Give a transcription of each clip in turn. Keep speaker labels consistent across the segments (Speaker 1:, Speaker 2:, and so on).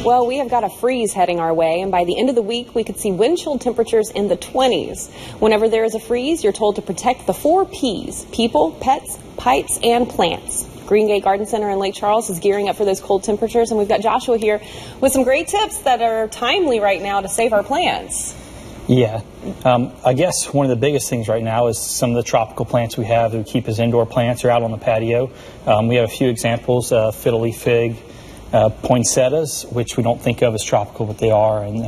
Speaker 1: Well, we have got a freeze heading our way, and by the end of the week, we could see wind chill temperatures in the 20s. Whenever there is a freeze, you're told to protect the 4 Ps: people, pets, pipes, and plants. GREENGATE Garden Center in Lake Charles is gearing up for those cold temperatures, and we've got Joshua here with some great tips that are timely right now to save our plants.
Speaker 2: Yeah, I guess one of the biggest things right now is some of the tropical plants we have that we keep as indoor plants are out on the patio. We have a few examples: fiddle leaf fig, poinsettias, which we don't think of as tropical, but they are, and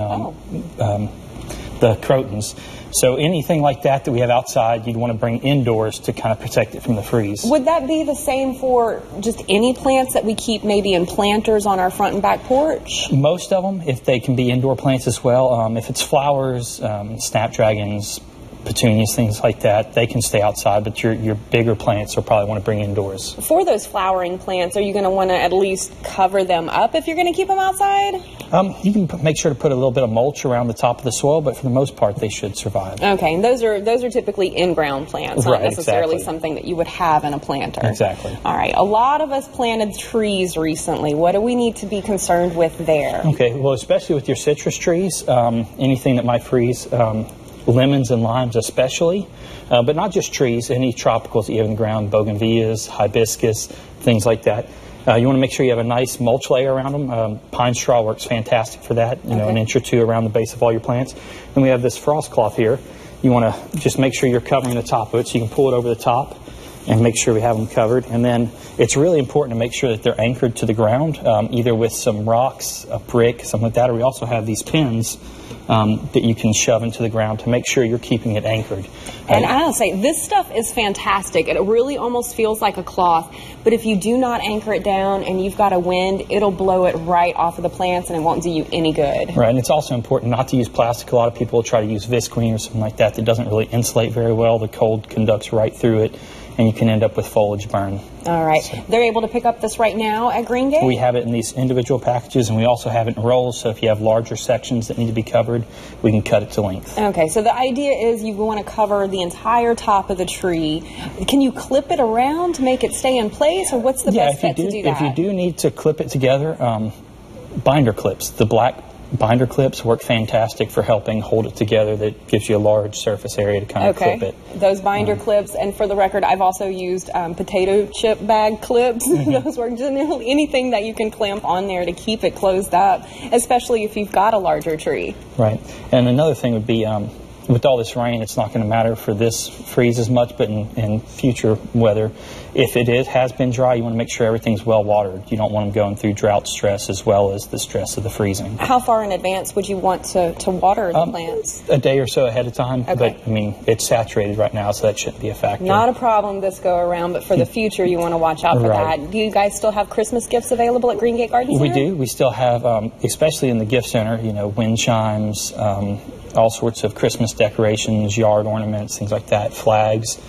Speaker 2: the crotons. So anything like that we have outside, you'd want to bring indoors to kind of protect it from the freeze.
Speaker 1: Would that be the same for just any plants that we keep maybe in planters on our front and back porch?
Speaker 2: Most of them, if they can be indoor plants as well. If it's flowers, snapdragons, petunias, things like that, they can stay outside, but your bigger plants will probably want to bring indoors.
Speaker 1: For those flowering plants, are you going to want to at least cover them up if you're going to keep them outside?
Speaker 2: You can make sure to put a little bit of mulch around the top of the soil, but for the most part, they should survive.
Speaker 1: Okay, and those are typically in-ground plants, not necessarily something that you would have in a planter.
Speaker 2: Exactly.
Speaker 1: All right, a lot of us planted trees recently. What do we need to be concerned with there?
Speaker 2: Okay, well, especially with your citrus trees, anything that might freeze, lemons and limes especially, but not just trees, any tropicals that you have in the ground, bougainvilleas, hibiscus, things like that. You want to make sure you have a nice mulch layer around them. Pine straw works fantastic for that, an inch or two around the base of all your plants. And we have this frost cloth here. You want to just make sure you're covering the top of it so you can pull it over the top and make sure we have them covered. And then it's really important to make sure that they're anchored to the ground, either with some rocks, a brick, something like that, or we also have these pins that you can shove into the ground to make sure you're keeping it anchored.
Speaker 1: And I'll say, this stuff is fantastic. It really almost feels like a cloth, but if you do not anchor it down and you've got a wind, it'll blow it right off of the plants and it won't do you any good.
Speaker 2: Right, and it's also important not to use plastic. A lot of people try to use visqueen or something like that that doesn't really insulate very well. The cold conducts right through it, and you can end up with foliage burn.
Speaker 1: All right. So they're able to pick up this right now at GREENGATE?
Speaker 2: We have it in these individual packages, and we also have it in rolls, so if you have larger sections that need to be covered, we can cut it to length.
Speaker 1: Okay, so the idea is you want to cover the entire top of the tree. Can you clip it around to make it stay in place, or what's the best bet to do that?
Speaker 2: If you do need to clip it together, binder clips, the black binder clips work fantastic for helping hold it together. That gives you a large surface area to kind of clip it.
Speaker 1: Those binder clips, and for the record, I've also used potato chip bag clips. Those work. Generally, anything that you can clamp on there to keep it closed up, especially if you've got a larger tree.
Speaker 2: Right. And another thing would be, with all this rain, it's not going to matter for this freeze as much, but in future weather, if it has been dry, you want to make sure everything's well watered. You don't want them going through drought stress as well as the stress of the freezing.
Speaker 1: How far in advance would you want to water the plants?
Speaker 2: A day or so ahead of time, but I mean, it's saturated right now, so that shouldn't be a factor.
Speaker 1: Not a problem this go around, but for the future, you want to watch out for that. Do you guys still have Christmas gifts available at GREENGATE Garden Center?
Speaker 2: We do. We still have, especially in the gift center, wind chimes, all sorts of Christmas decorations, yard ornaments, things like that, flags.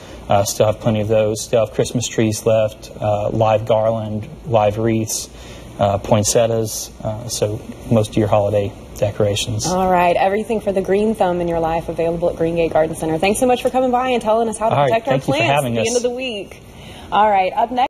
Speaker 2: Still have plenty of those. Still have Christmas trees left, live garland, live wreaths, poinsettias, so most of your holiday decorations.
Speaker 1: All right, everything for the green thumb in your life available at GREENGATE Garden Center. Thanks so much for coming by and telling us how to protect our plants at the end of the week. All right, up next.